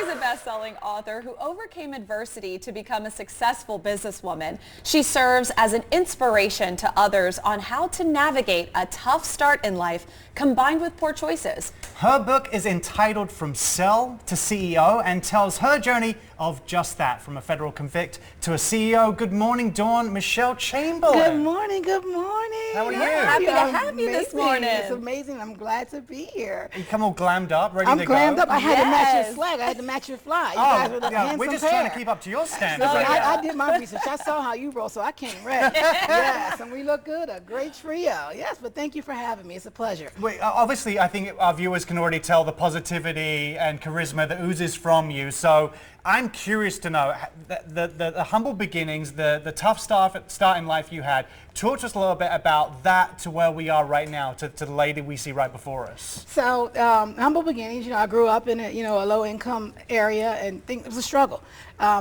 is a best-selling author who overcame adversity to become a successful businesswoman. She serves as an inspiration to others on how to navigate a tough start in life combined with poor choices. Her book is entitled From Cell to CEO and tells her journey of just that, from a federal convict to a CEO. Good morning, Dawn. Michelle Chamberlain. Good morning, good morning. How are you? Happy to have you this morning. It's amazing. I'm glad to be here. You come all glammed up, ready I'm to go. glammed up. I had to match your Yes. swag. I had to match your fly. You guys were the handsome we're just pair. trying to keep up to your standards. Listen, right? I did my research. I saw how you roll, so I came ready. Yes, and we look good. A great trio. Yes, but thank you for having me. It's a pleasure. Wait, obviously, I think our viewers can already tell the positivity and charisma that oozes from you. So I'm curious to know the humble beginnings, the tough start in life you had. Talk to us a little bit about that to where we are right now, to the lady we see right before us. So humble beginnings. I grew up in a low-income area, and it was a struggle.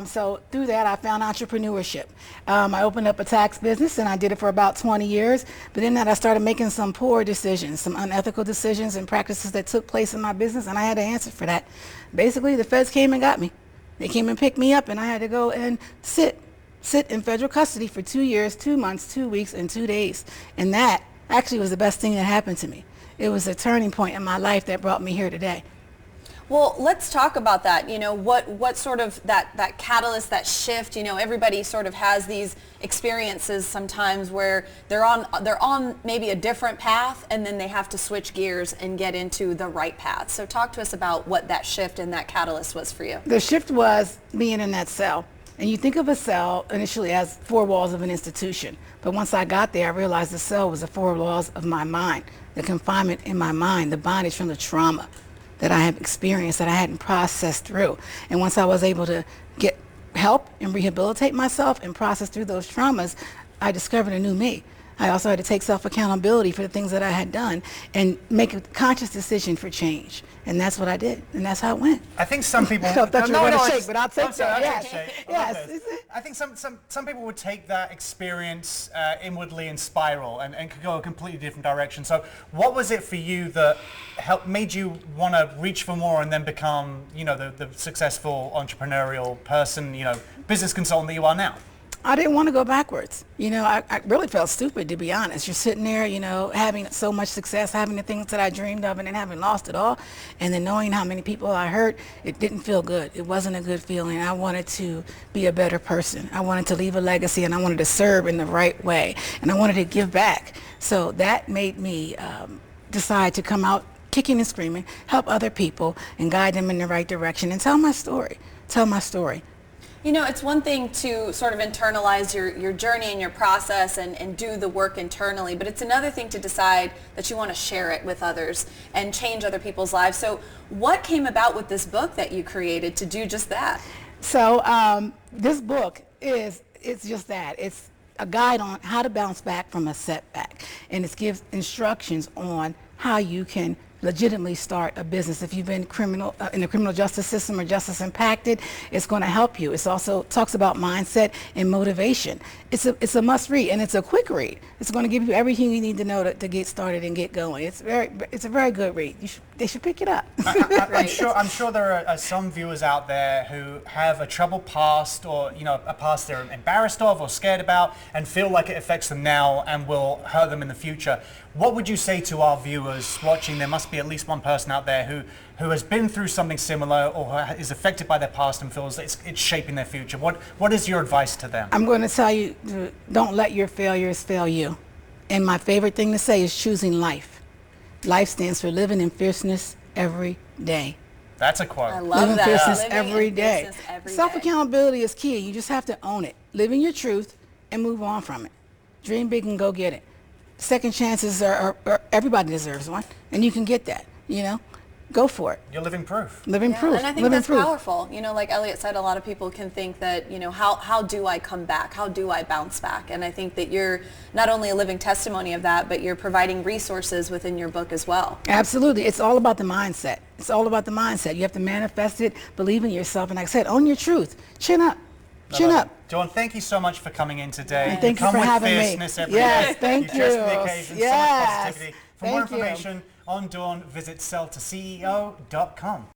So through that, I found entrepreneurship. I opened up a tax business, and I did it for about 20 years. But in that, I started making some poor decisions, some unethical decisions and practices that took place in my business, and I had to answer for that. Basically, the feds came and got me. They came and picked me up, and I had to go and sit in federal custody for 2 years, 2 months, 2 weeks, and 2 days. And that actually was the best thing that happened to me. It was a turning point in my life that brought me here today. Well, let's talk about that. What sort of that catalyst, that shift. Everybody sort of has these experiences sometimes where they're on maybe a different path, and then they have to switch gears and get into the right path. So talk to us about what that shift and that catalyst was for you. The shift was being in that cell. And you think of a cell initially as 4 walls of an institution. But once I got there, I realized the cell was the 4 walls of my mind, the confinement in my mind, the bondage from the trauma that I have experienced that I hadn't processed through. And once I was able to get help and rehabilitate myself and process through those traumas, I discovered a new me. I also had to take self-accountability for the things that I had done and make a conscious decision for change. And that's what I did, and that's how it went. I think some people. I thought you were going to shake, but I'll take that. Yes. Yes. I think some people would take that experience inwardly and spiral and could go a completely different direction. So what was it for you that made you want to reach for more and then become, the successful entrepreneurial person, business consultant that you are now? I didn't want to go backwards. I really felt stupid, to be honest. You're sitting there, having so much success, having the things that I dreamed of, and then having lost it all. And then knowing how many people I hurt, it didn't feel good. It wasn't a good feeling. I wanted to be a better person. I wanted to leave a legacy, and I wanted to serve in the right way. And I wanted to give back. So that made me decide to come out kicking and screaming, help other people, and guide them in the right direction, and tell my story. Tell my story. It's one thing to sort of internalize your journey and your process and do the work internally, but it's another thing to decide that you want to share it with others and change other people's lives. So what came about with this book that you created to do just that? So this book it's just that. It's a guide on how to bounce back from a setback, and it gives instructions on how you can legitimately start a business. If you've been in the criminal justice system or justice impacted, it's going to help you. It also talks about mindset and motivation. It's a must read, and it's a quick read. It's going to give you everything you need to know to get started and get going. It's a very good read. They should pick it up. I'm sure there are some viewers out there who have a troubled past, or a past they're embarrassed of or scared about, and feel like it affects them now and will hurt them in the future. What would you say to our viewers watching? There must be at least one person out there who has been through something similar or is affected by their past and feels that it's shaping their future. What is your advice to them? I'm going to tell you, don't let your failures fail you. And my favorite thing to say is choosing life. Life stands for living in fierceness every day. That's a quote. I love living that. Fierceness Living every in day. fierceness every day. Self-accountability is key. You just have to own it. Live in your truth and move on from it. Dream big and go get it. Second chances are everybody deserves one, and you can get that. Go for it. You're living proof. Living proof. And I think that's powerful. Like Elliot said, a lot of people can think that, how do I come back? How do I bounce back? And I think that you're not only a living testimony of that, but you're providing resources within your book as well. Absolutely. It's all about the mindset. It's all about the mindset. You have to manifest it, believe in yourself, and like I said, own your truth. Chin up. Chin up. Dawn, thank you so much for coming in today. And thank you for having me. Every yes, day. thank you. You dress for the occasion, so much positivity. For more information on Dawn, visit celltoceo.com.